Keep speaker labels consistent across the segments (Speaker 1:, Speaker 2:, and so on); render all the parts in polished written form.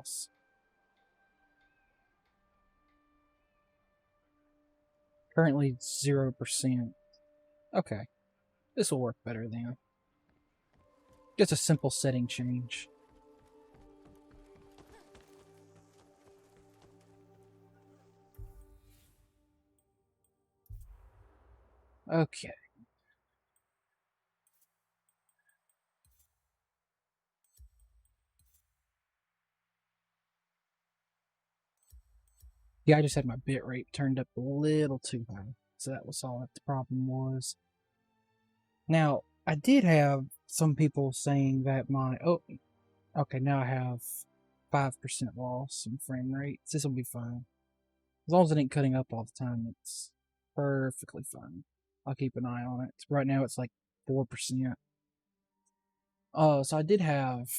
Speaker 1: loss. Currently 0%. Okay, this will work better then. Just a simple setting change. Okay. Yeah, I just had my bitrate turned up a little too high. So that was all that the problem was. Now, I did have some people saying that my... Oh, okay, now I have 5% loss in frame rates. This will be fine. As long as it ain't cutting up all the time, it's perfectly fine. I'll keep an eye on it. Right now it's like 4%. So I did have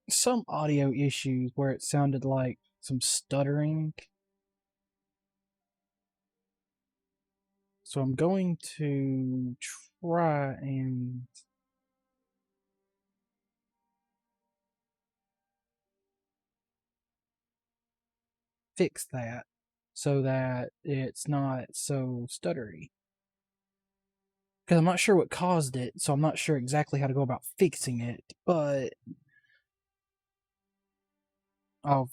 Speaker 1: some audio issues where it sounded like some stuttering. So I'm going to try and fix that so that it's not so stuttery. Because I'm not sure what caused it, so I'm not sure exactly how to go about fixing it, but I'll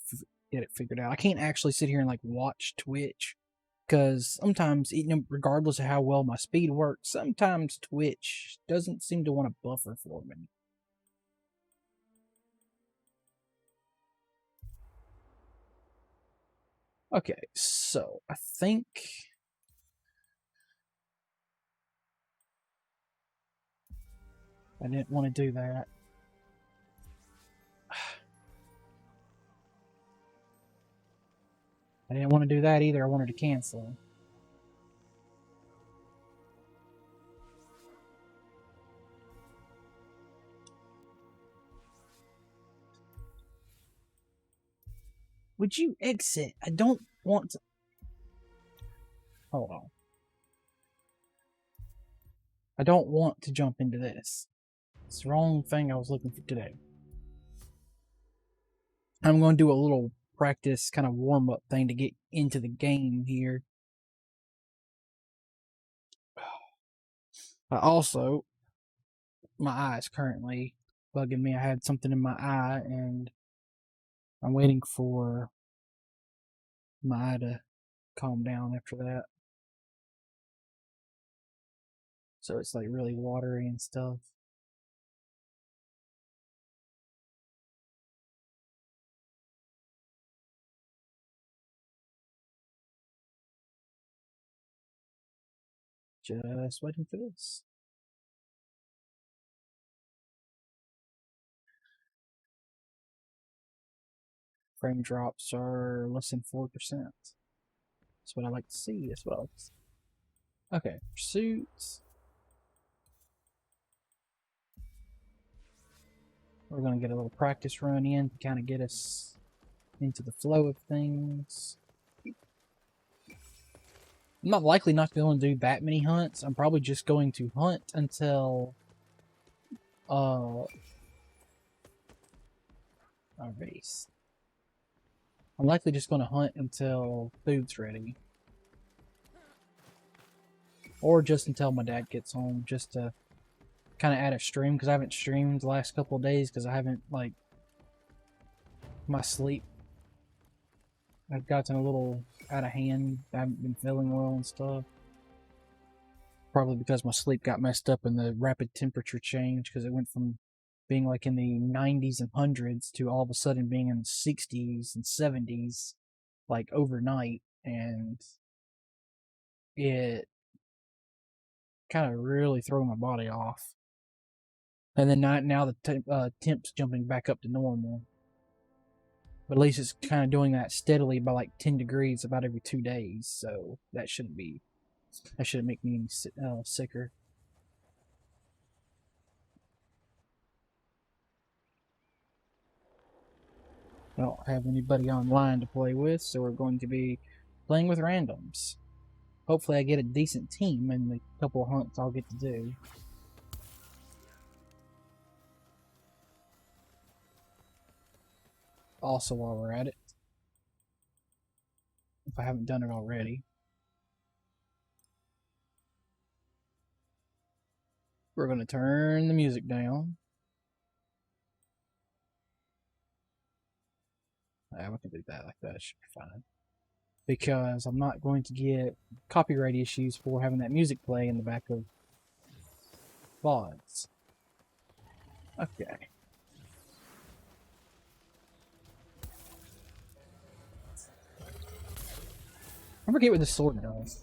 Speaker 1: get it figured out. I can't actually sit here and like watch Twitch because sometimes, regardless of how well my speed works, sometimes Twitch doesn't seem to want to buffer for me. Okay, so I think I didn't want to do that. I didn't want to do that either. I wanted to cancel. Would you exit? I don't want to. Hold on. I don't want to jump into this. It's the wrong thing I was looking for today. I'm going to do a little practice kind of warm-up thing to get into the game here. Also, my eye is currently bugging me. I had something in my eye, and I'm waiting for my eye to calm down after that. So it's like really watery and stuff. Just waiting for this. Frame drops are less than 4%. That's what I like to see. That's what I like to see. Okay, pursuits. We're going to get a little practice run in to kind of get us into the flow of things. I'm not likely not going to do that many hunts. I'm probably just going to hunt until our base. I'm likely just going to hunt until food's ready. Or just until my dad gets home, just to kind of add a stream, because I haven't streamed the last couple of days because I haven't, like, my sleep. I've gotten a little out of hand. I haven't been feeling well and stuff. Probably because my sleep got messed up in the rapid temperature change, because it went from being like in the 90s and 100s to all of a sudden being in the 60s and 70s, like overnight, and it kind of really threw my body off. And then now the temp's jumping back up to normal. But at least it's kind of doing that steadily by like 10 degrees about every 2 days, so that shouldn't make me any sicker. I don't have anybody online to play with, so we're going to be playing with randoms. Hopefully I get a decent team in the couple of hunts I'll get to do. Also, while we're at it, if I haven't done it already, we're going to turn the music down. Yeah, we can do that like that. It should be fine. Because I'm not going to get copyright issues for having that music play in the back of VODs. Okay. I forget what this sword does.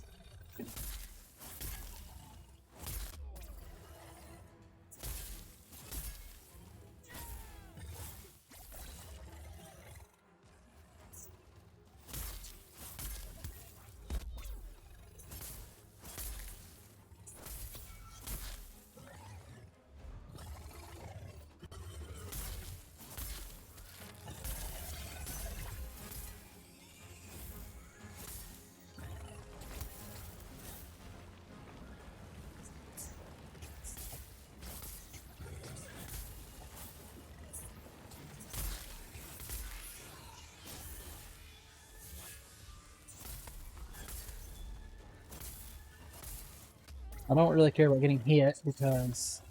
Speaker 1: I don't really care about getting hit because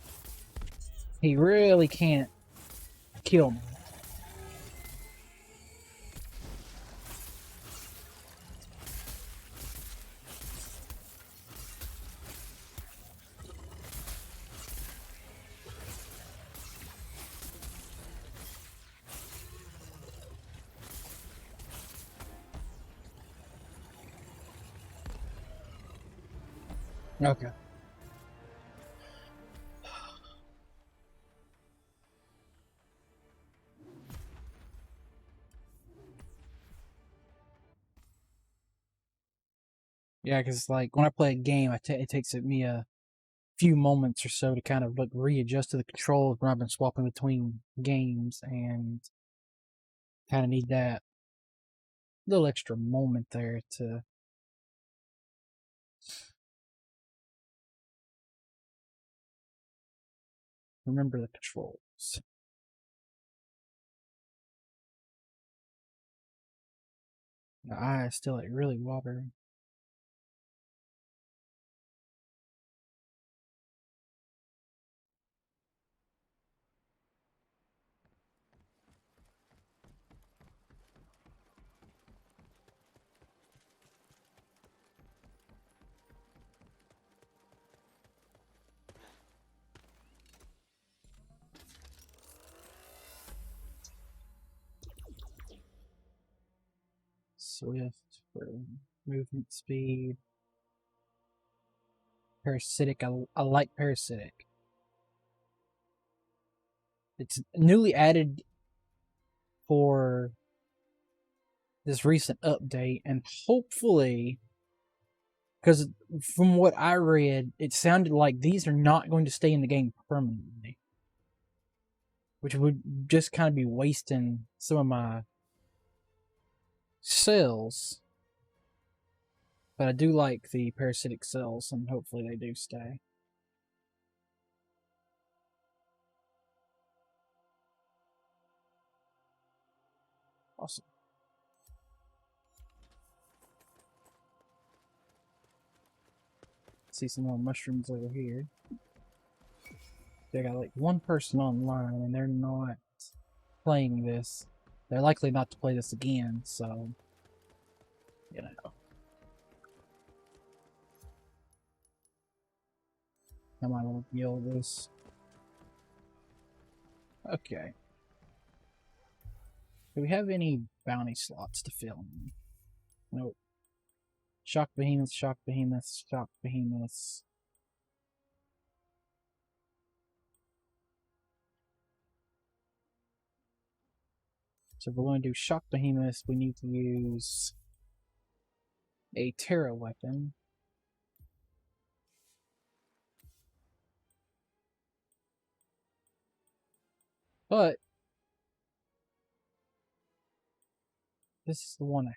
Speaker 1: he really can't kill me. Okay. Yeah, because like when I play a game, it takes me a few moments or so to kind of like readjust to the controls when I've been swapping between games, and kind of need that little extra moment there to remember the controls. The eye is still like really watering. Swift for movement speed. Parasitic, I like parasitic. It's newly added for this recent update, and hopefully, because from what I read, it sounded like these are not going to stay in the game permanently, which would just kind of be wasting some of my cells. But I do like the parasitic cells, and hopefully they do stay. Awesome. See some more mushrooms over here. They got like one person online, and they're not playing this. They're likely not to play this again, so you know. I might want to deal with this. Okay. Do we have any bounty slots to fill in? Nope. Shock behemoths, shock behemoths, shock behemoths. So if we're going to do shock behemoths, we need to use a Terra weapon. But this is the one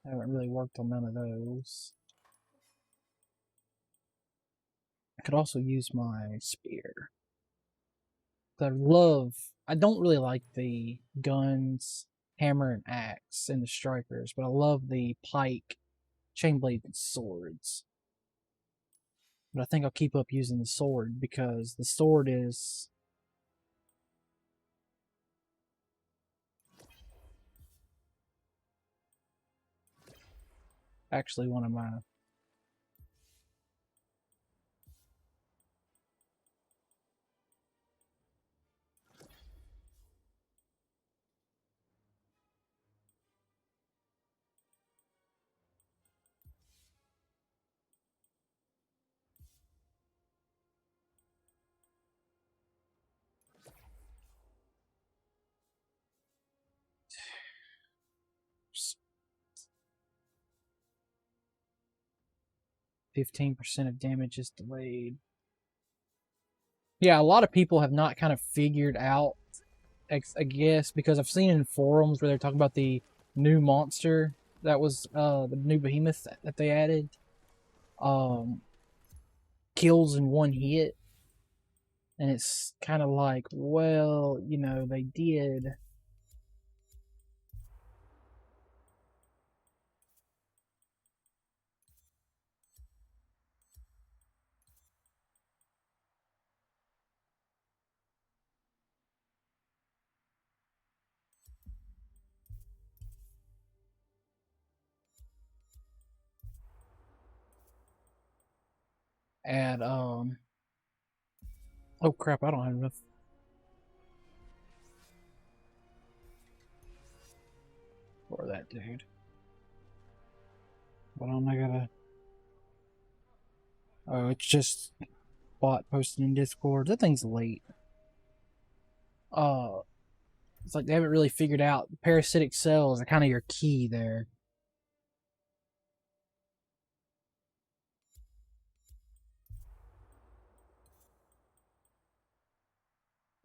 Speaker 1: I haven't really worked on none of those. could also use my spear. I don't really like the guns, hammer and axe, and the strikers, but I love the pike, chain blade, and swords. But I think I'll keep up using the sword because the sword is actually one of my s- 15% of damage is delayed. Yeah, a lot of people have not kind of figured out, I guess, because I've seen in forums where they're talking about the new monster that was the new behemoth that they added. Um, kills in one hit, and it's kind of like, well, you know, they did. Add oh crap, I don't have enough for that dude. But I'm not gonna. Oh, it's just bot posted in Discord. That thing's late. Uh, it's like they haven't really figured out the parasitic cells are kind of your key there.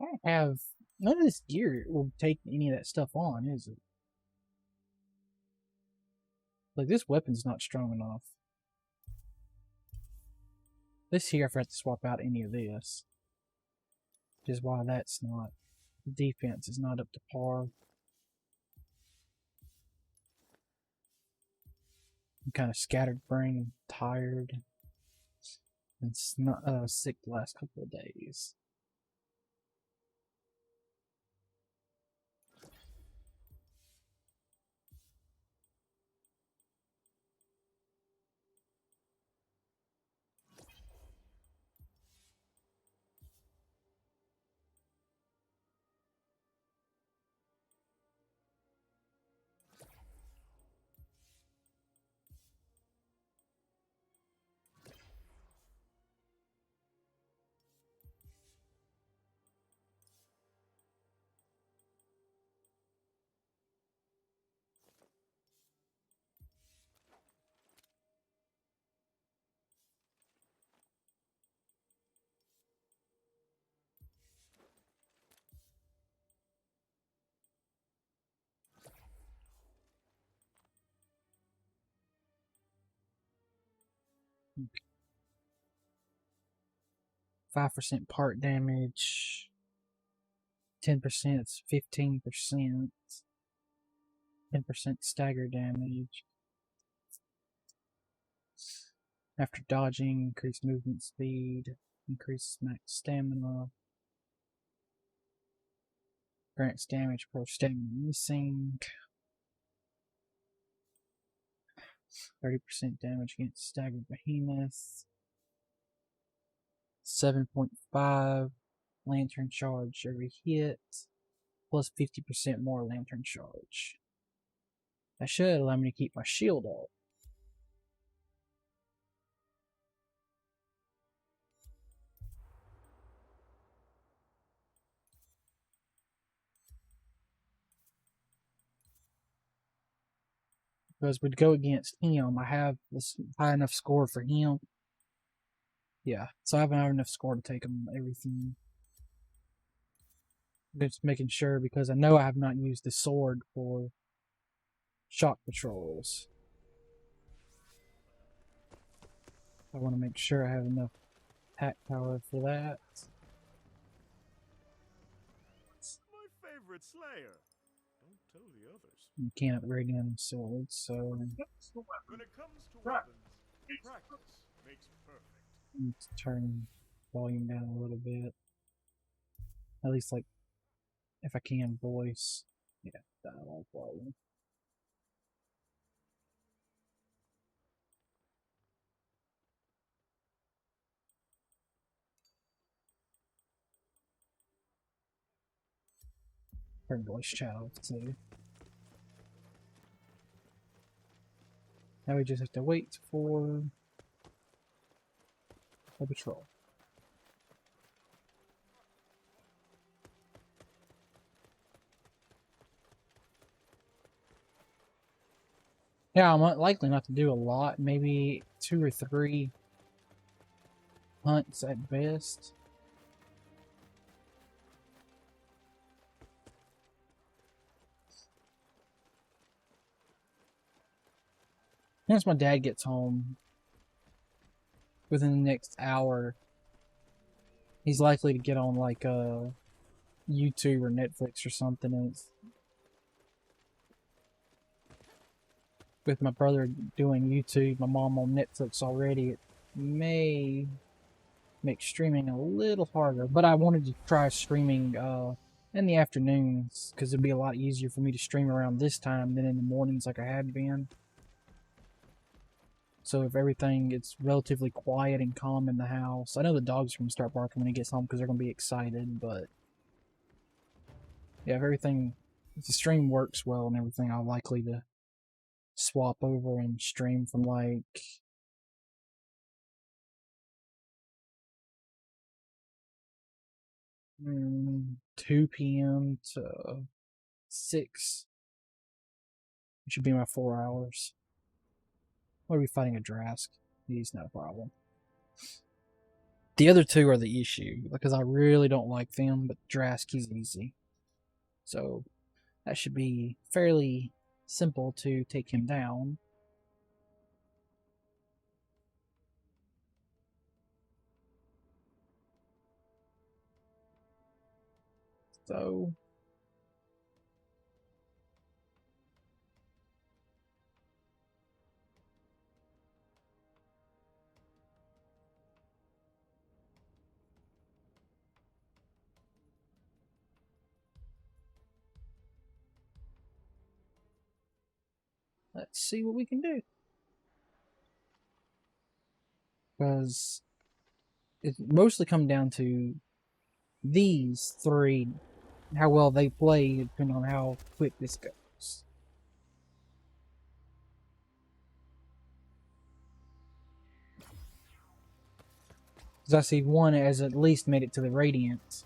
Speaker 1: I don't have none of this gear will take any of that stuff on, is it? Like this weapon's not strong enough. This here, I forgot to swap out any of this, which is why that's not. The defense is not up to par. I'm kind of scattered brain, tired, and not sick the last couple of days. Okay. 5% part damage, 10% is 15%, 10% stagger damage. After dodging, increase movement speed, increase max stamina, grants damage per stamina missing, 30% damage against staggered behemoth, 7.5 lantern charge every hit, plus 50% more lantern charge. That should allow me to keep my shield up. Because we'd go against him. I have this high enough score for him. Yeah, so I have enough score to take him everything. Just making sure because I know I have not used the sword for shock patrols. I want to make sure I have enough attack power for that.
Speaker 2: My favorite slayer. Don't tell the others.
Speaker 1: You can't upgrade any swords, so
Speaker 2: When it comes to weapons, practice makes perfect.
Speaker 1: let's turn volume down a little bit. At least, like, if I can, voice. Yeah, dialogue volume. Turn voice chat off too. Now we just have to wait for the patrol. Yeah, I'm likely not to do a lot. Maybe 2 or 3 hunts at best. Once my dad gets home, within the next hour, he's likely to get on like YouTube or Netflix or something. And it's, with my brother doing YouTube, my mom on Netflix already, it may make streaming a little harder. But I wanted to try streaming in the afternoons because it'd be a lot easier for me to stream around this time than in the mornings like I had been. So if everything gets relatively quiet and calm in the house, I know the dogs are going to start barking when he gets home because they're going to be excited, but yeah, if the stream works well and everything, I'm likely to swap over and stream from like 2 p.m. to 6, which should be my 4 hours. What are we fighting a Drask? He's not a problem. The other two are the issue, because I really don't like them, but Drask, he's easy. So that should be fairly simple to take him down. So let's see what we can do. Because it mostly comes down to these 3, how well they play, depending on how quick this goes. Because I see one has at least made it to the Radiant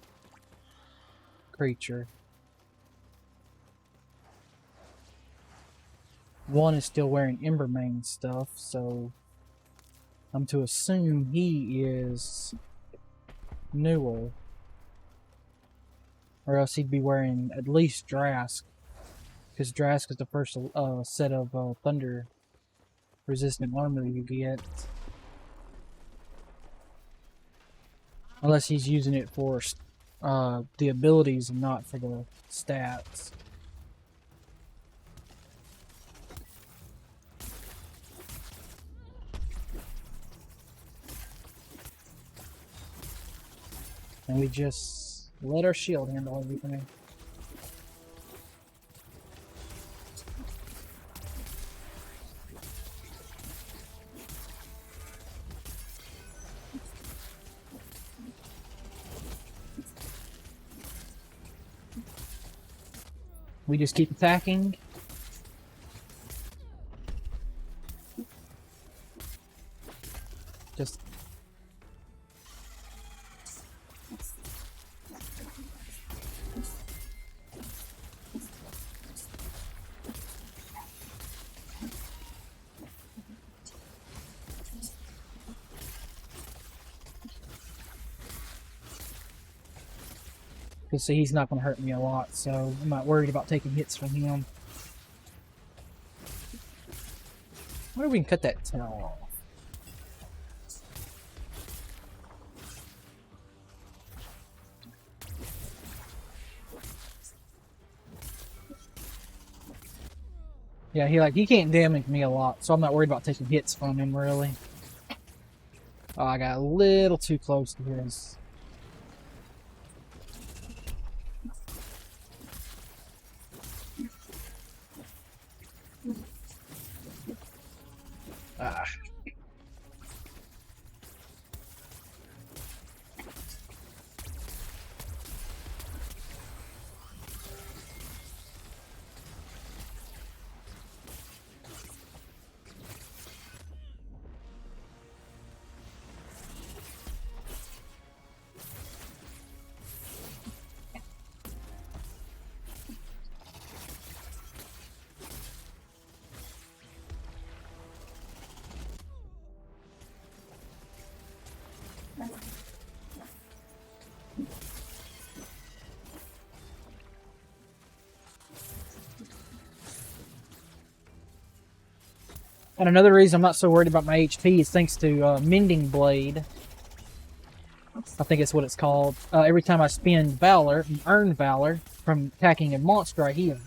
Speaker 1: creature. One is still wearing Embermane stuff, so I'm to assume he is newer. Or else he'd be wearing at least Drask. Because Drask is the first set of thunder resistant armor you get. Unless he's using it for the abilities and not for the stats. And we just let our shield handle everything. We just keep attacking. Just see, he's not going to hurt me a lot, so I'm not worried about taking hits from him. I wonder if we can cut that tail off. Yeah, he can't damage me a lot, so I'm not worried about taking hits from him really. Oh, I got a little too close to his. Ah. And another reason I'm not so worried about my HP is thanks to Mending Blade. I think it's what it's called. Every time I spend Valor, earn Valor from attacking a monster, I heal.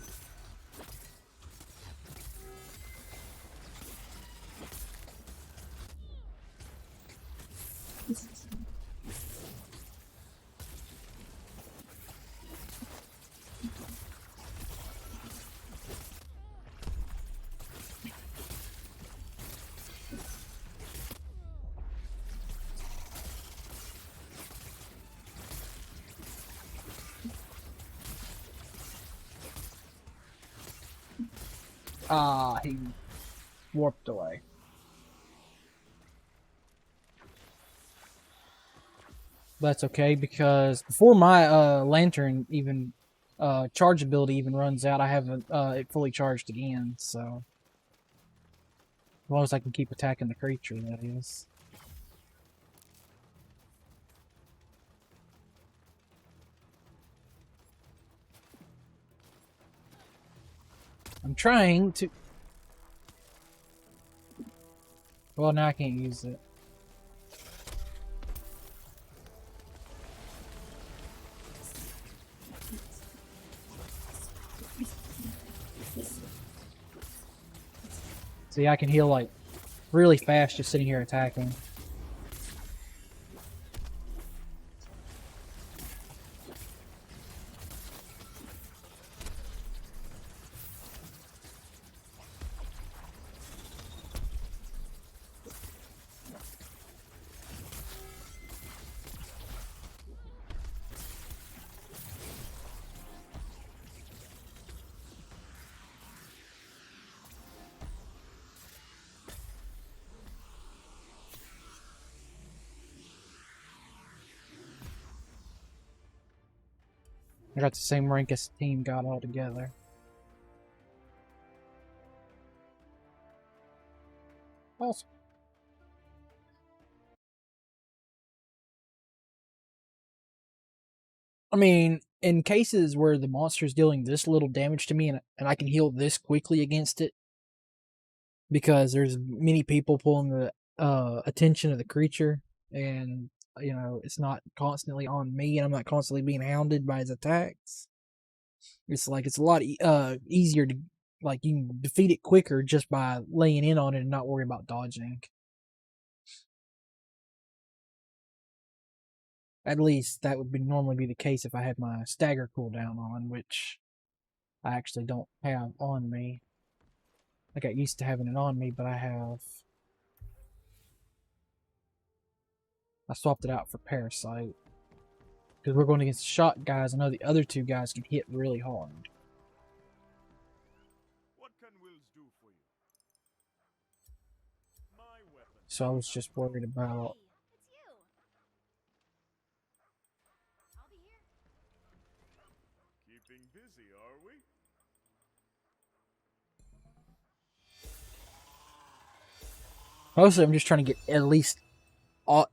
Speaker 1: Ah, he warped away. That's okay because before my lantern even charge ability even runs out, I have it fully charged again. So as long as I can keep attacking the creature, that is. I'm trying to. Well, now I can't use it. See, I can heal like really fast just sitting here attacking. I got the same rank as the team got all together. Awesome. I mean, in cases where the monster is dealing this little damage to me and I can heal this quickly against it, because there's many people pulling the attention of the creature, and it's not constantly on me, and I'm not constantly being hounded by his attacks. It's like it's a lot easier to like you can defeat it quicker just by laying in on it and not worry about dodging. At least that would normally be the case if I had my stagger cooldown on, which I actually don't have on me. I got used to having it on me, but I swapped it out for Parasite. Because we're going against shot guys, I know the other two guys can hit really hard.
Speaker 2: What can wills do for you? My weapon.
Speaker 1: So I was just worried about.
Speaker 3: I'll be here.
Speaker 2: Keeping busy, are we?
Speaker 1: Mostly, I'm just trying to get at least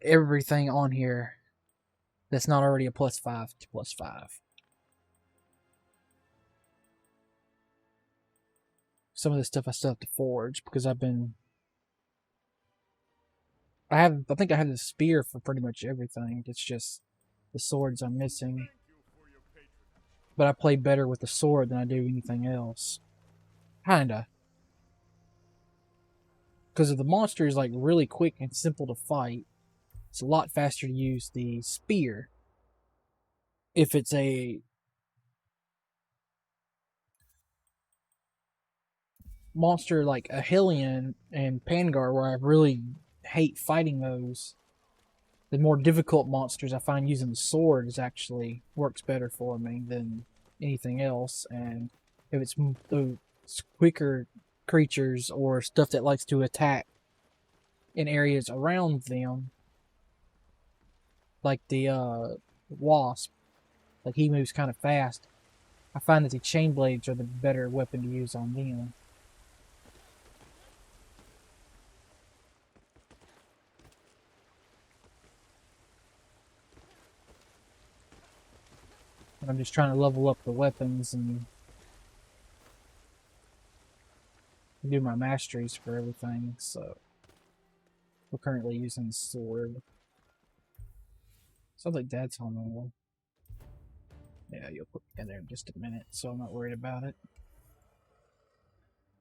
Speaker 1: everything on here that's not already a +5 to +5. Some of this stuff I still have to forge because I've been. I think I have the spear for pretty much everything. It's just the swords I'm missing.
Speaker 2: Thank you for your patronage.
Speaker 1: But I play better with the sword than I do anything else. Kinda. Because if the monster is like really quick and simple to fight, it's a lot faster to use the spear. If it's a monster like a Hellion and Pangar, where I really hate fighting those, the more difficult monsters, I find using the sword is actually works better for me than anything else. And if it's those quicker creatures or stuff that likes to attack in areas around them, like the wasp, like he moves kind of fast, I find that the chain blades are the better weapon to use on them. And I'm just trying to level up the weapons and do my masteries for everything, so we're currently using the sword. Sounds like Dad's home over. Yeah, you'll put me in there in just a minute, so I'm not worried about it.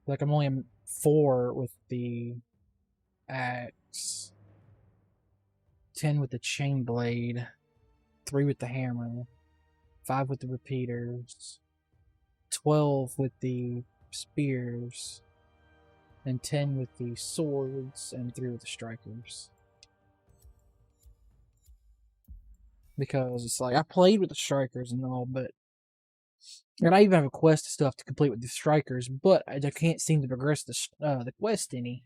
Speaker 1: Like, I'm only 4 with the axe, 10 with the chain blade, 3 with the hammer, 5 with the repeaters, 12 with the spears, and 10 with the swords, and 3 with the strikers. Because it's like, I played with the strikers and all, but... And I even have a quest stuff to complete with the strikers, but I can't seem to progress the quest any.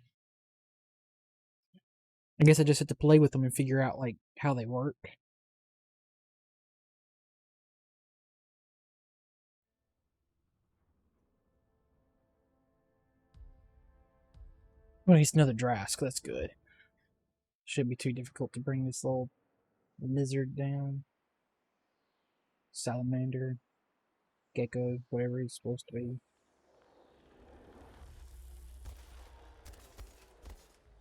Speaker 1: I guess I just have to play with them and figure out, like, how they work. Well, he's another Drask, that's good. Shouldn't be too difficult to bring this little lizard down. Salamander. Gecko, whatever he's supposed to be.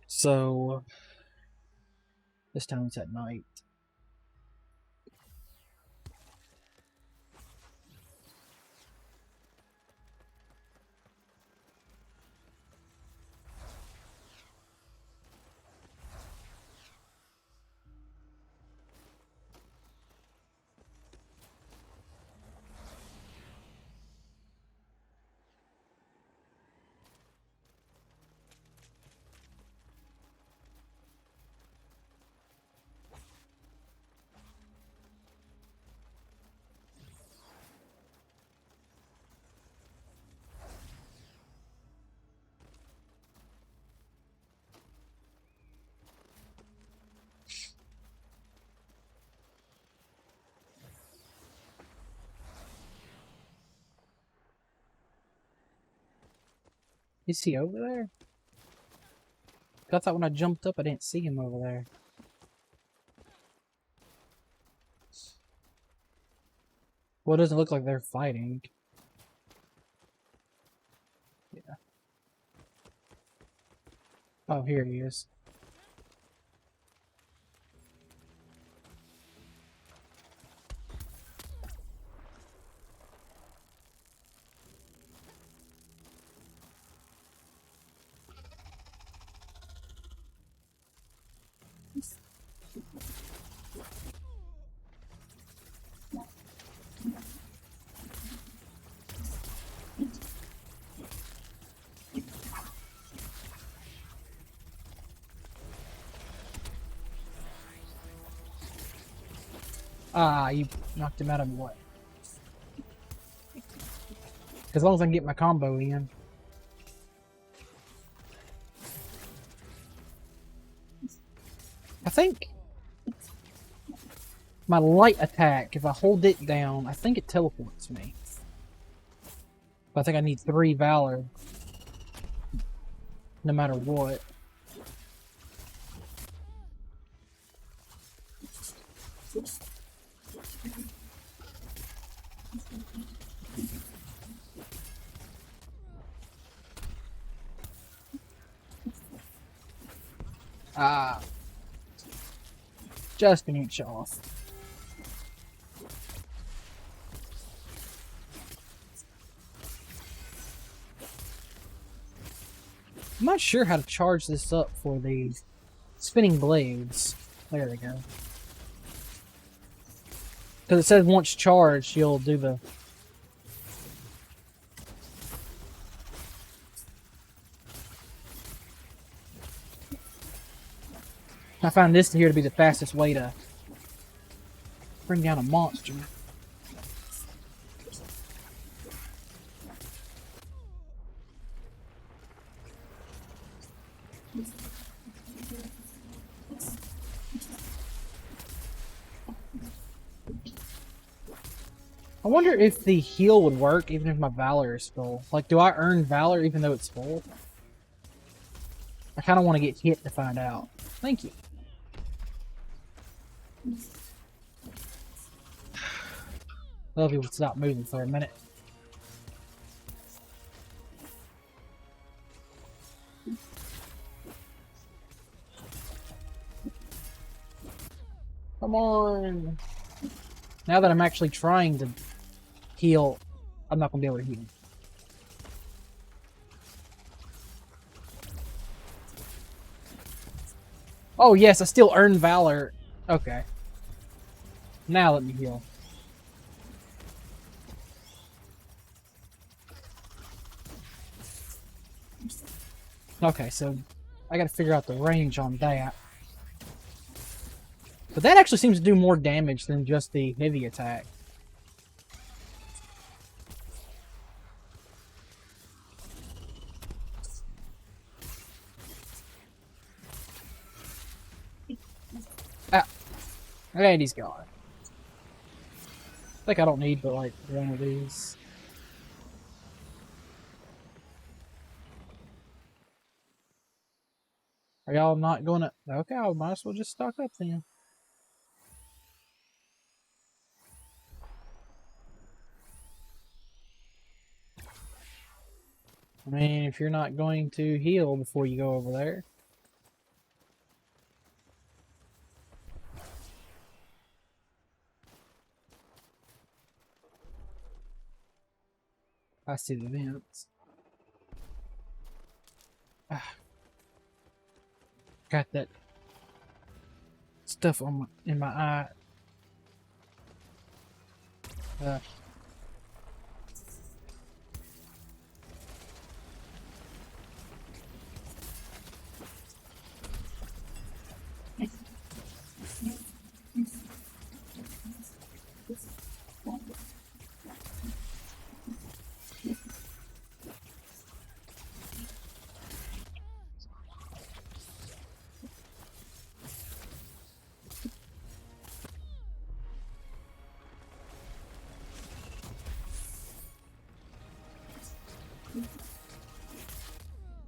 Speaker 1: So, this time it's at night. Is he over there? I thought when I jumped up I didn't see him over there. Well, it doesn't look like they're fighting. Yeah. Oh, here he is. Ah, you knocked him out of what? As long as I can get my combo in. I think my light attack, if I hold it down, I think it teleports me. But I think I need 3 Valor. No matter what. Ah. Just an inch off. I'm not sure how to charge this up for the spinning blades. There we go. Because it says once charged, you'll do the... I find this here to be the fastest way to bring down a monster. I wonder if the heal would work even if my Valor is full. Like, do I earn Valor even though it's full? I kind of want to get hit to find out. Thank you. Love you would stop moving for a minute. Come on. Now that I'm actually trying to heal, I'm not going to be able to heal. Oh yes, I still earn Valor. Okay. Now let me heal. Okay, so I gotta figure out the range on that. But that actually seems to do more damage than just the heavy attack. Ah! And he's gone. I think I don't need but like one of these. Are y'all not gonna... Okay, I might as well just stock up then. I mean, if you're not going to heal before you go over there. I see the vents. Ah. Got that stuff on in my eye.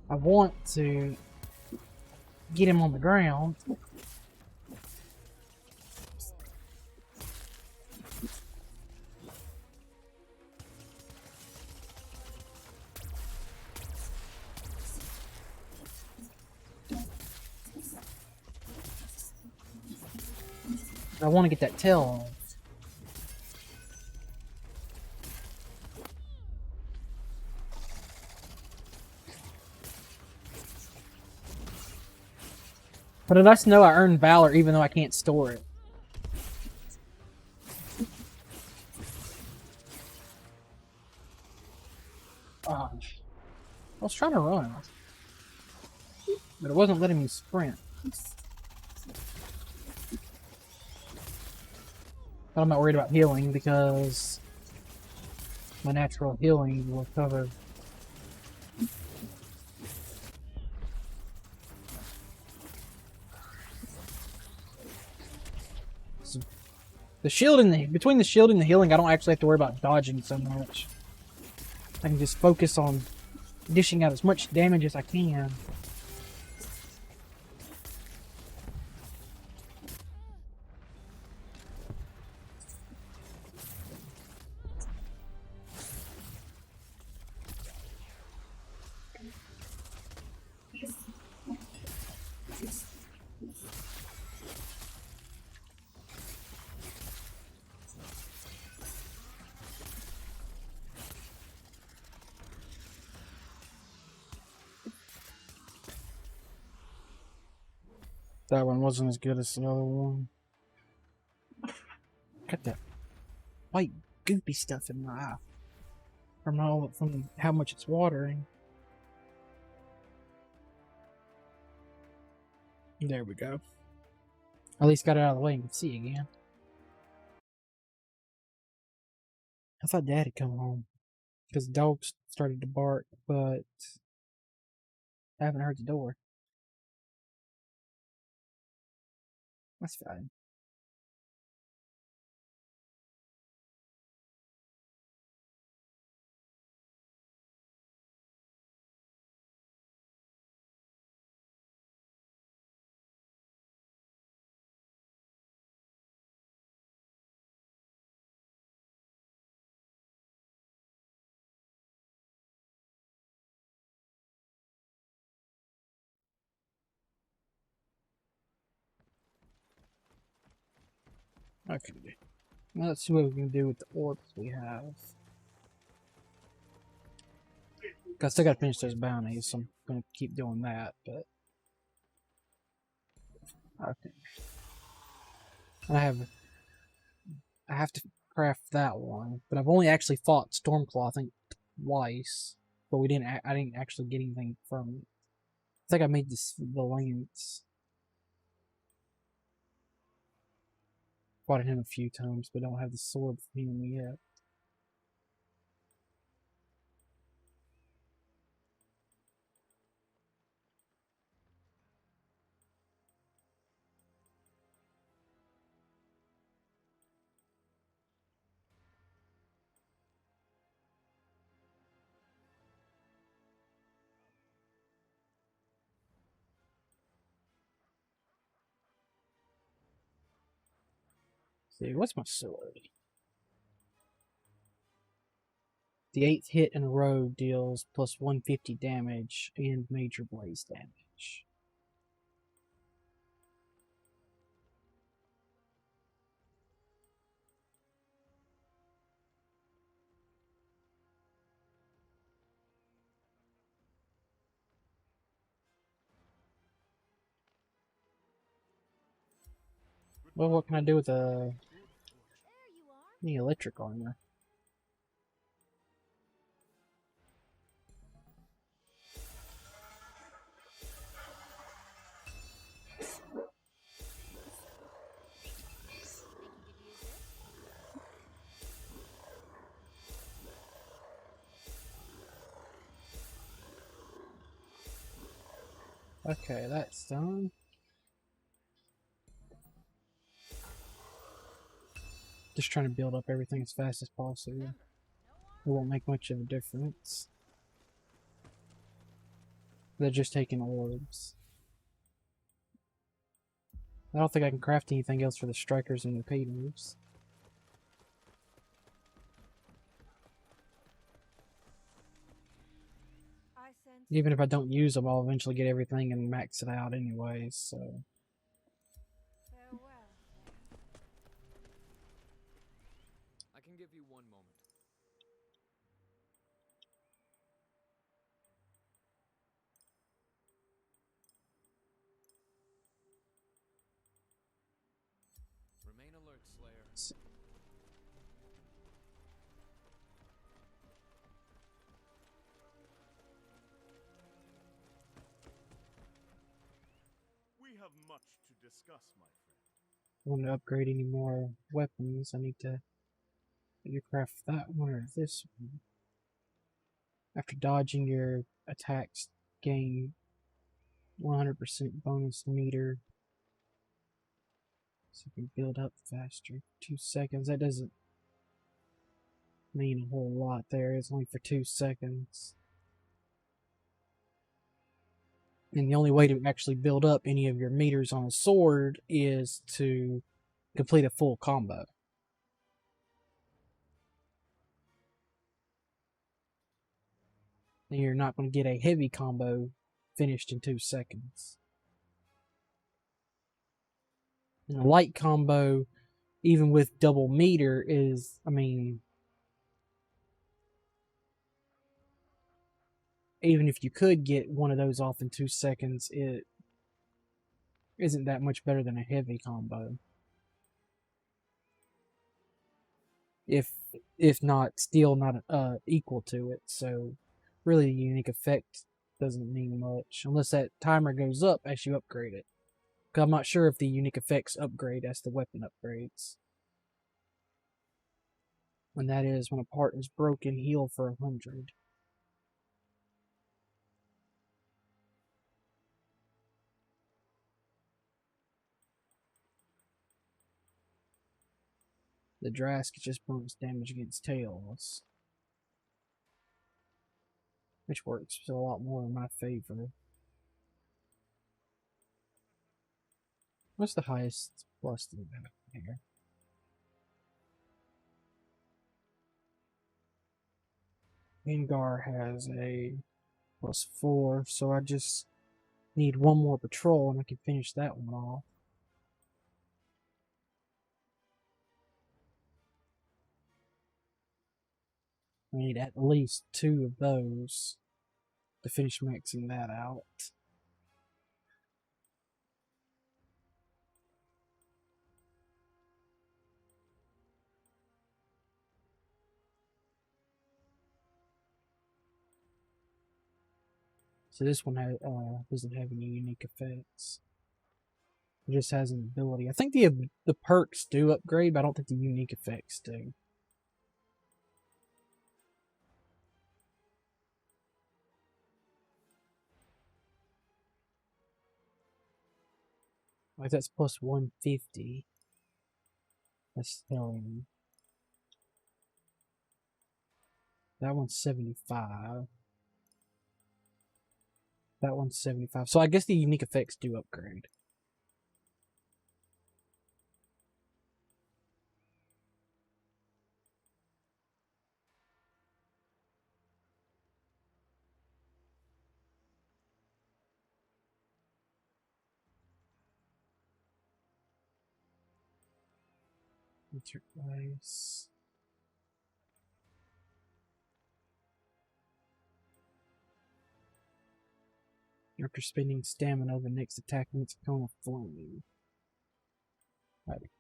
Speaker 1: I want to get him on the ground. I want to get that tail on. But it lets know I earned Valor even though I can't store it. Oh, I was trying to run, but it wasn't letting me sprint. But I'm not worried about healing because my natural healing will cover. So the shield and the between the shield and the healing, I don't actually have to worry about dodging so much. I can just focus on dishing out as much damage as I can. That one wasn't as good as the other one. Got that white goopy stuff in my eye from how much it's watering. There we go. At least got it out of the way and can see again. I thought Dad had come home because the dogs started to bark, but I haven't heard the door. That's fine. Okay. Now let's see what we can do with the orbs we have. I still gotta finish those bounties, so I'm gonna keep doing that, but... Okay. I have to craft that one, but I've only actually fought Stormclaw, I think, twice. But I didn't actually get anything from it. I think I made the lance. Fought him a few times, but don't have the sword from him yet. See, what's my sword? The 8th hit in a row deals plus 150 damage and major blaze damage. Well, what can I do with
Speaker 3: There you are.
Speaker 1: the electric armor?
Speaker 3: Think you could use this?
Speaker 1: Okay, that's done. Just trying to build up everything as fast as possible. It won't make much of a difference. They're just taking orbs. I don't think I can craft anything else for the strikers and the repeaters.
Speaker 3: I sense
Speaker 1: Even if I don't use them, I'll eventually get everything and max it out anyways, so...
Speaker 3: farewell.
Speaker 4: I can give you one moment. Remain alert, Slayer.
Speaker 2: We have much to discuss, my friend.
Speaker 1: I want to upgrade any more weapons. I need to either craft that one or this one. After dodging, your attacks gain 100% bonus meter. So you can build up faster. 2 seconds. That doesn't mean a whole lot there. It's only for 2 seconds. And the only way to actually build up any of your meters on a sword is to complete a full combo. And you're not going to get a heavy combo finished in 2 seconds. And a light combo, even with double meter, is, I mean, even if you could get one of those off in 2 seconds, isn't that much better than a heavy combo. If not still not equal to it. So really the unique effect doesn't mean much unless that timer goes up as you upgrade it. 'Cause I'm not sure if the unique effects upgrade as the weapon upgrades. And that is when a part is broken, heal for 100. The Drask just bonus damage against tails, which works a lot more in my favor. What's the highest plus that we have here? Gengar has a +4, so I just need one more patrol and I can finish that one off. I need at least 2 of those to finish maxing that out. So this one doesn't have any unique effects. It just has an ability. I think the perks do upgrade, but I don't think the unique effects do. Like that's plus 150. That's telling me. That one's 75. That one's 75. So I guess the unique effects do upgrade. Let's replace. After spending stamina, the next attack meets a cone of flame. Right.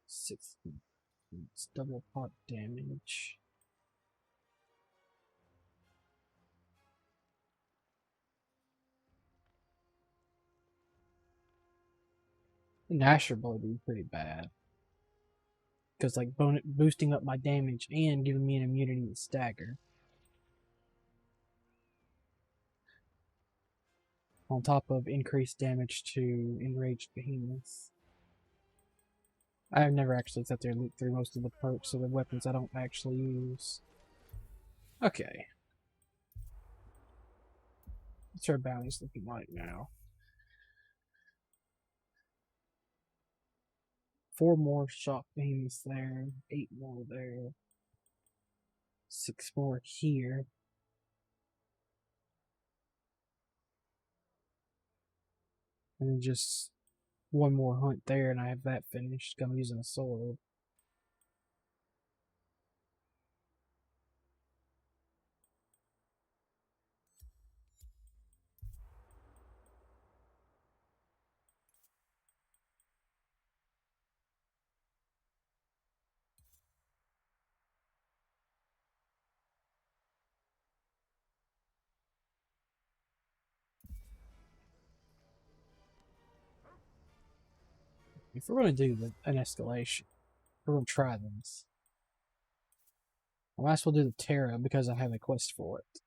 Speaker 1: 60. It's double pot damage. The Nasher Blow would be pretty bad. Because, like, boosting up my damage and giving me an immunity to stagger. On top of increased damage to Enraged Behemoth. I've never actually sat there and looked through most of the perks of the weapons I don't actually use. Okay. What's our bounties looking like now? 4 more shock beams there, 8 more there, 6 more here. And then just 1 more hunt there, and I have that finished. I'm using a sword. If we're going to do an escalation, we're going to try this. I might as well do the Terra because I have a quest for it.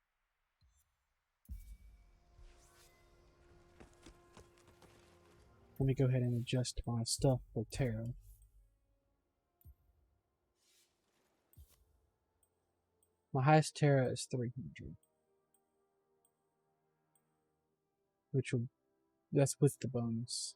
Speaker 1: Let me go ahead and adjust my stuff for Terra. My highest Terra is 300. Which will, that's with the bonus.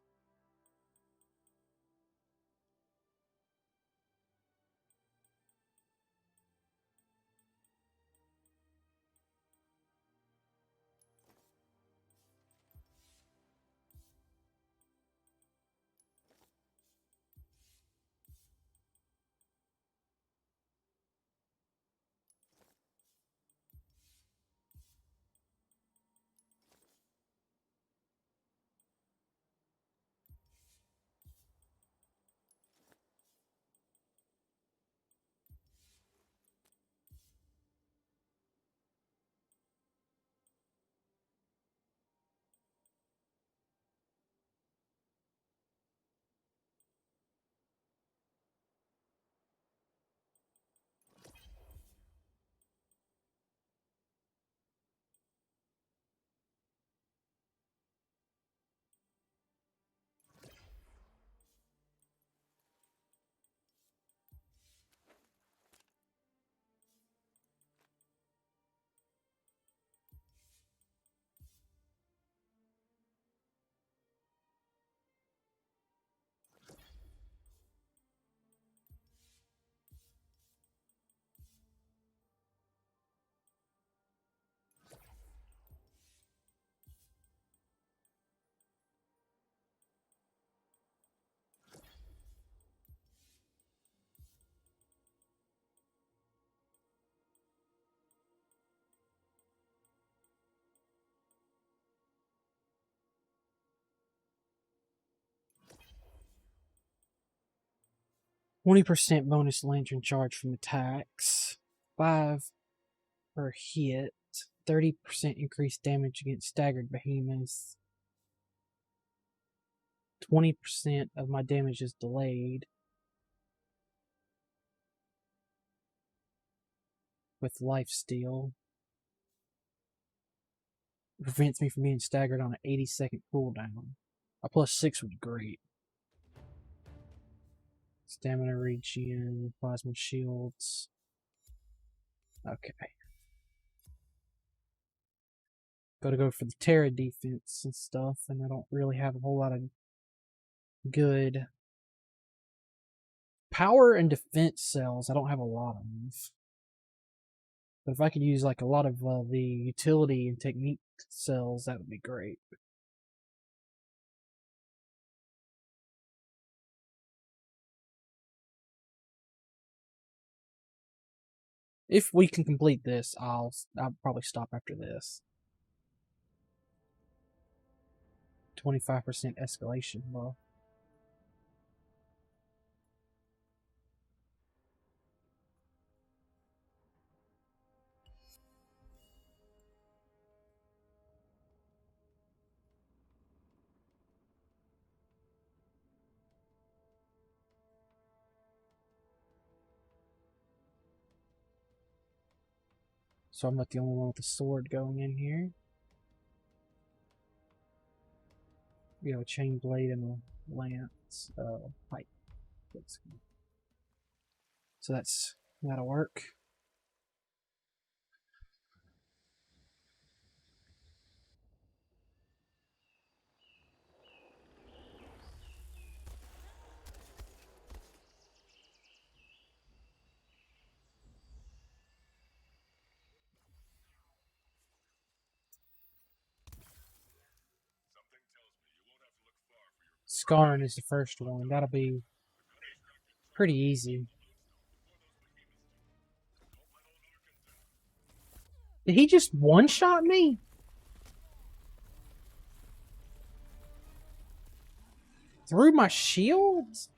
Speaker 1: 20% bonus lantern charge from attacks. 5 per hit. 30% increased damage against staggered behemoths. 20% of my damage is delayed. With lifesteal. Prevents me from being staggered on an 80-second cooldown. A +6 would be great. Stamina regen, plasma shields. Okay. Gotta go for the Terra defense and stuff, and I don't really have a whole lot of good power and defense cells. I don't have a lot of. But if I could use like a lot of the utility and technique cells, that would be great. If we can complete this, I'll probably stop after this. 25% escalation buff. So I'm not the only one with the sword going in here. We have a chain blade and a lance pipe. So that'll work. Scarring is the first one. That'll be pretty easy. Did he just one-shot me? Through my shields?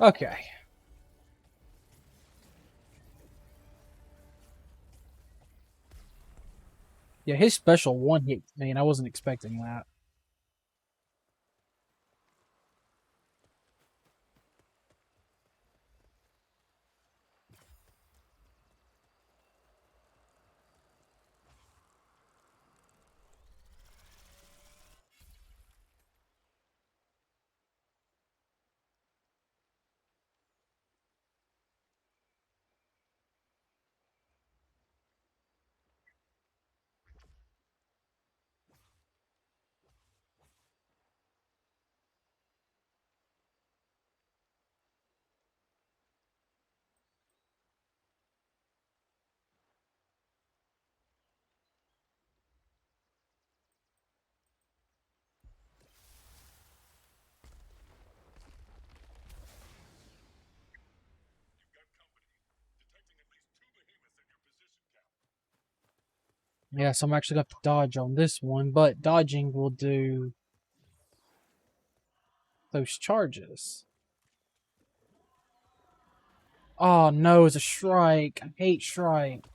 Speaker 1: Okay. Yeah, his special one hit me, and I wasn't expecting that. Yeah, so I'm actually going to have to dodge on this one, but dodging will do those charges. Oh no, it's a strike. I hate strike.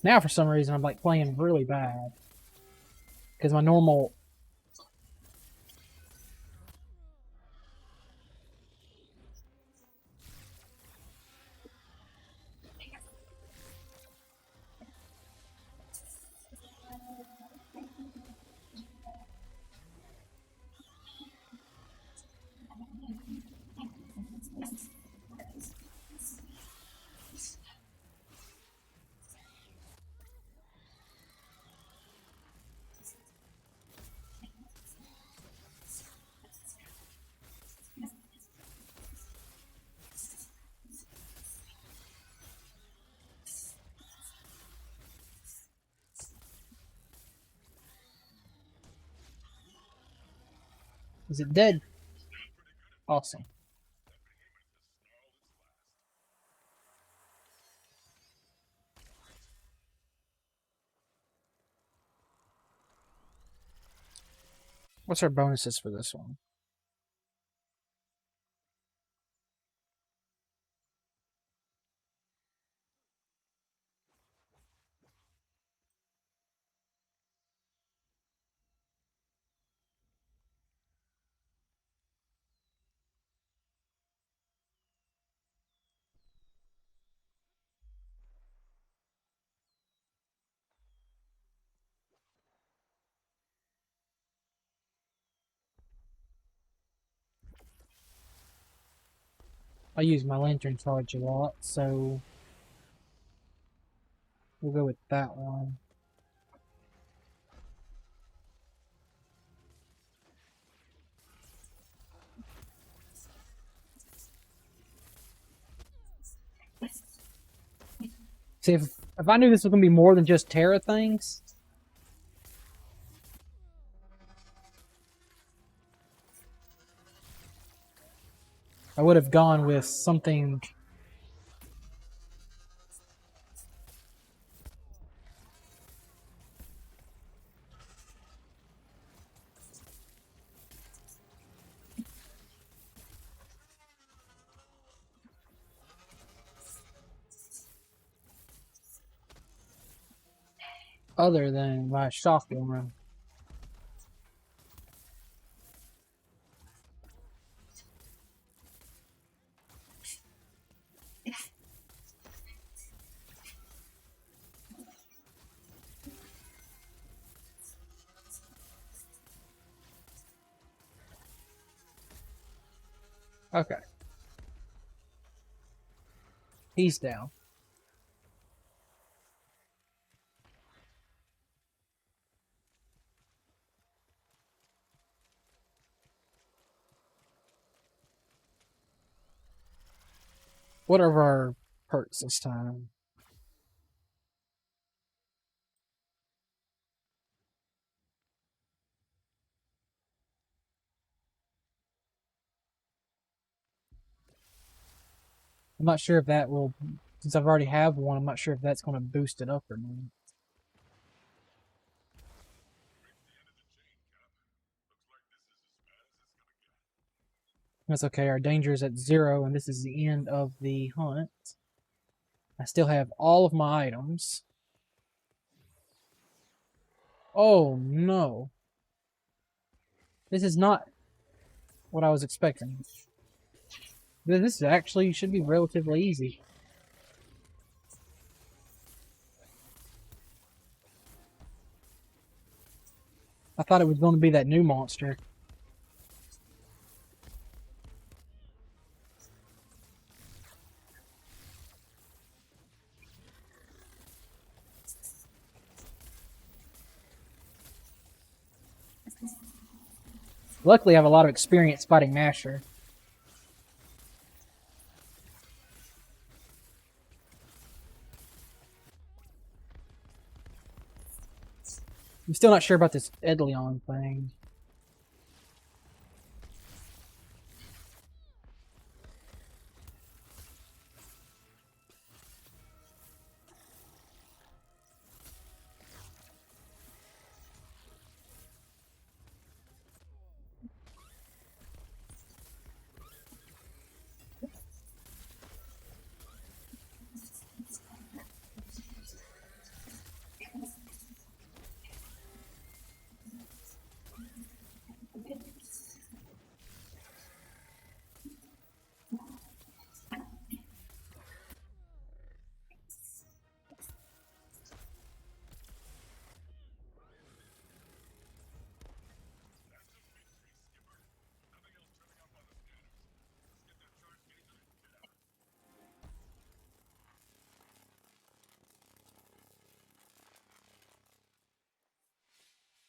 Speaker 1: Now for some reason I'm like playing really bad. Because my normal... Is it dead? Awesome. What's our bonuses for this one? I use my lantern charge a lot, so we'll go with that one. See, if I knew this was going to be more than just Terra things, I would have gone with something... other than my shotgun. Okay. He's down. What are our perks this time? I'm not sure if that will, since I've already have one, I'm not sure if that's going to boost it up or not. That's okay, our danger is at 0, and this is the end of the hunt. I still have all of my items. Oh no. This is not what I was expecting. This actually should be relatively easy. I thought it was going to be that new monster. Luckily, I have a lot of experience fighting Masher. I'm still not sure about this Edleon thing.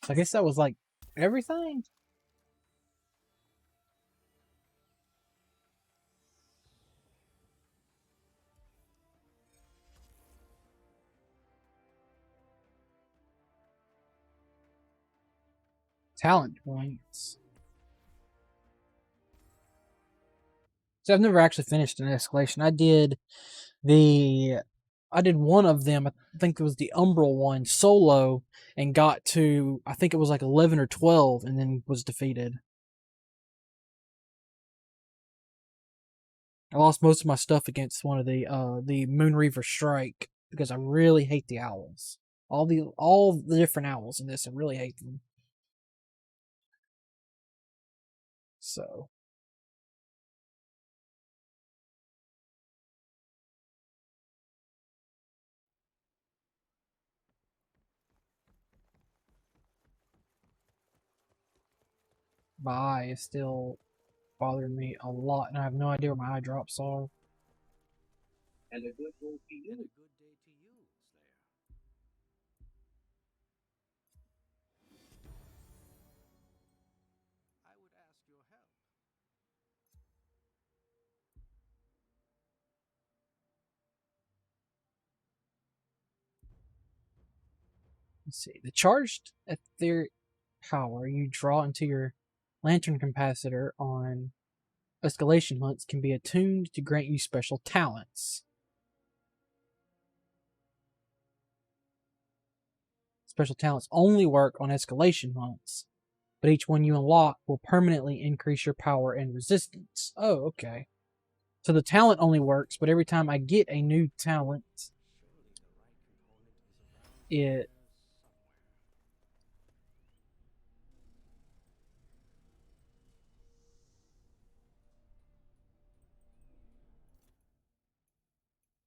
Speaker 1: So I guess that was like everything. Talent points. So I've never actually finished an escalation. I did one of them. I think it was the Umbral one solo, and got to I think it was like 11 or 12, and then was defeated. I lost most of my stuff against one of the Moonreaver Strike because I really hate the owls. All the different owls in this, I really hate them. So my eye is still bothering me a lot, and I have no idea where my eye drops are.
Speaker 4: And a good day to you, Slayer. I would ask your help.
Speaker 1: Let's see. The charged etheric power you draw into your lantern capacitor on escalation hunts can be attuned to grant you special talents. Special talents only work on escalation hunts, but each one you unlock will permanently increase your power and resistance. Oh, okay. So the talent only works, but every time I get a new talent, it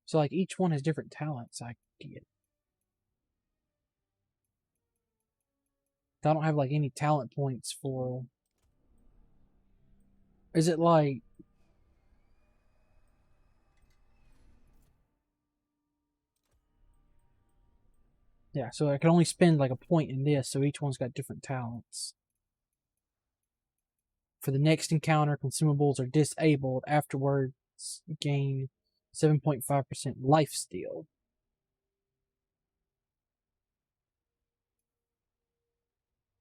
Speaker 1: so like each one has different talents I get. I don't have like any talent points for. Is it like? Yeah, so I can only spend like a point in this, so each one's got different talents. For the next encounter, consumables are disabled. Afterwards, gain 7.5% life steal.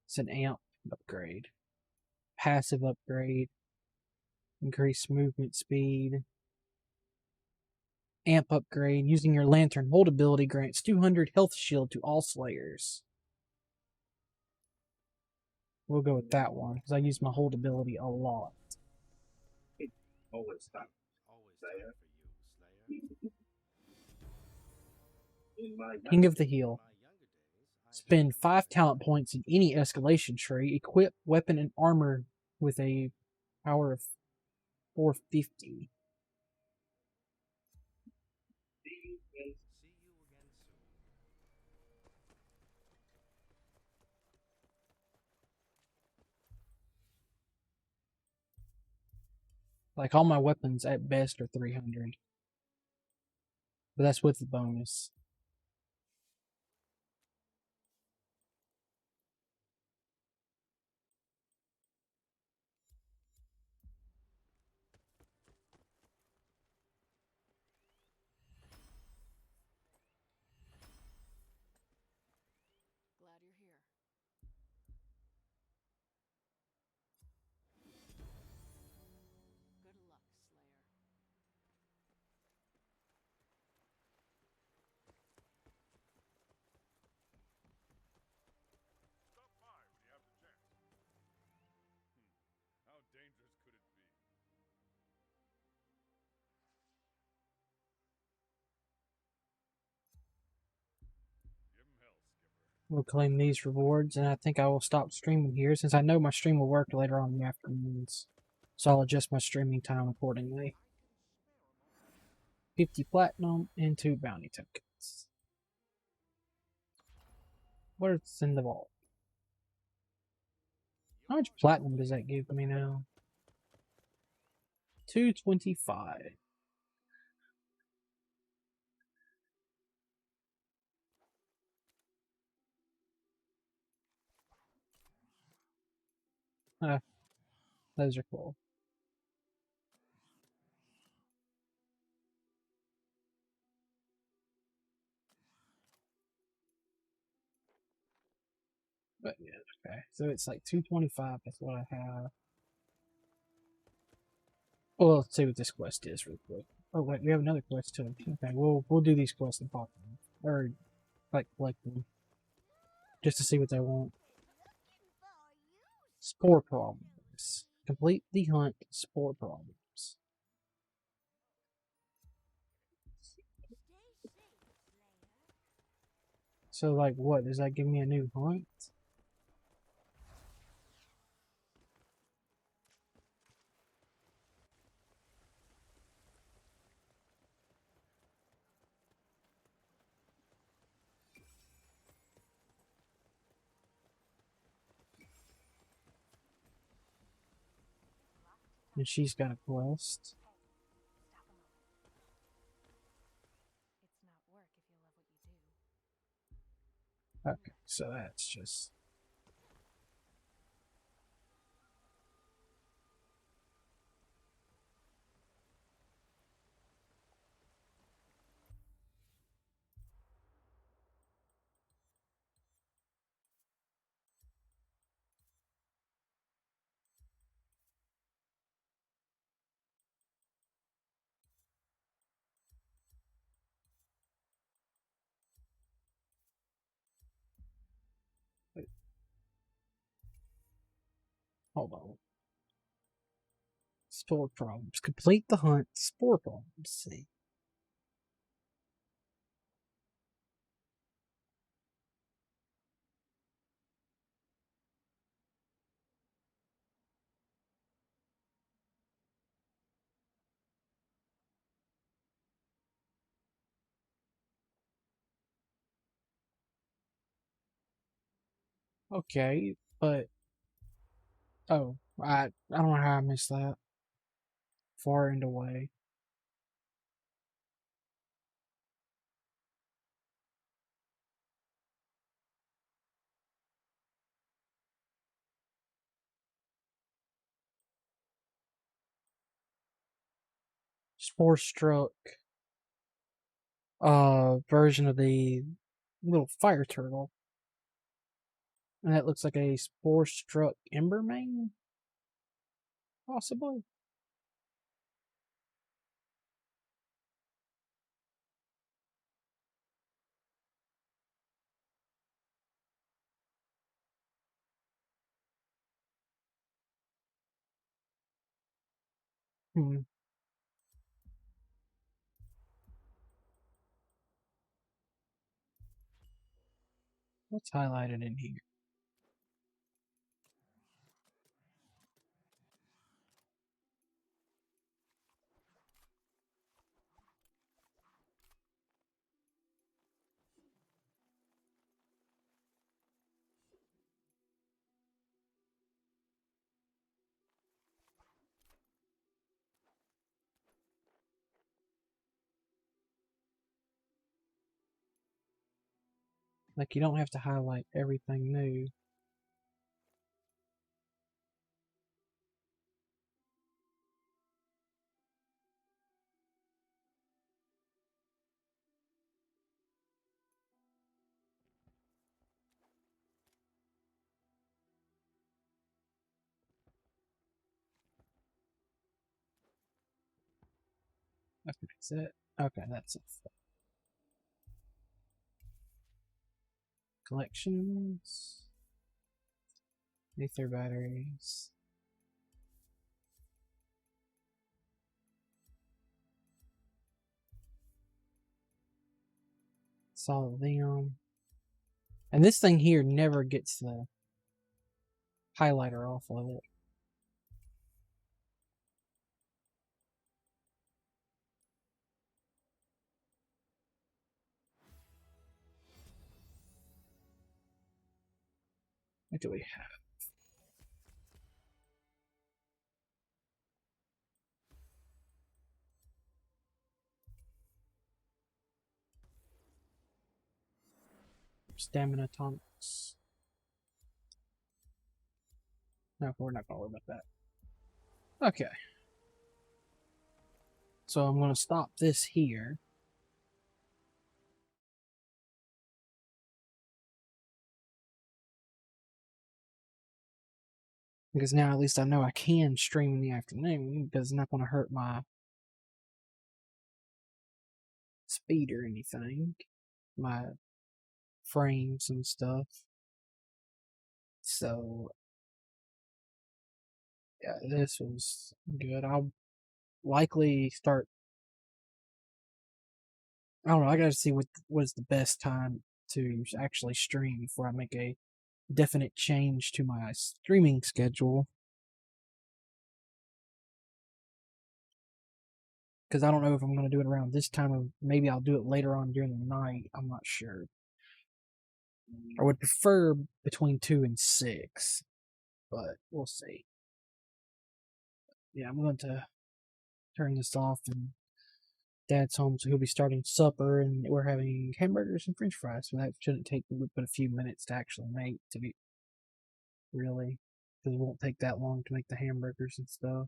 Speaker 1: It's an amp upgrade. Passive upgrade. Increase movement speed. Amp upgrade. Using your lantern hold ability grants 200 health shield to all slayers. We'll go with that one, because I use my hold ability a lot.
Speaker 5: Always time.
Speaker 4: Always time for you, Slayer.
Speaker 1: King of the Hill.
Speaker 4: In my younger days, I
Speaker 1: Spend 5 talent points in any escalation tree. Equip weapon and armor with a power of 450.
Speaker 4: see you again soon.
Speaker 1: Like all my weapons at best are 300. But that's with the bonus.
Speaker 3: Glad you're here. Good luck, Slayer.
Speaker 2: Stop by when you have the chance. How dangerous could it be? Give 'em hell, Skipper.
Speaker 1: We'll claim these rewards, and I think I will stop streaming here since I know my stream will work later on in the afternoons. So I'll adjust my streaming time accordingly. 50 platinum and 2 bounty tokens. What's in the vault? How much platinum does that give me now? 225. Those are cool. But yeah, okay. So it's like 225. That's what I have. Well, let's see what this quest is real quick. Oh wait, we have another quest too. Okay, we'll do these quests and pop them, or like collect them, just to see what they want. Spore problems. Complete the hunt. Spore problems. So like, what does that give me a new hunt? And she's got a quest.
Speaker 3: It's not work if you love what you do.
Speaker 1: Okay, so that's just. Wait, hold on. Spore problems. Complete the hunt. Spore problems. See. Okay, but oh, I don't know how I missed that. Far and away. Spore struck version of the little fire turtle. And that looks like a spore struck embermane, possibly. Hmm. What's highlighted in here? Like, you don't have to highlight everything new. Okay, that's it. Okay, that's it. Collections. Ether batteries. Solid them. And this thing here never gets the highlighter off of it. What do we have? Stamina tonics. No, we're not gonna worry about that. Okay. So I'm gonna stop this here. Because now at least I know I can stream in the afternoon because it's not going to hurt my speed or anything, my frames and stuff. So, yeah, this was good. I'll likely start. I don't know. I gotta see what is the best time to actually stream before I make a definite change to my streaming schedule. Because I don't know if I'm going to do it around this time or maybe I'll do it later on during the night. I'm not sure. I would prefer between 2 and 6, but we'll see. Yeah, I'm going to turn this off, and Dad's home, so he'll be starting supper, and we're having hamburgers and french fries, so that shouldn't take but a few minutes to actually make, to be really, because it won't take that long to make the hamburgers and stuff.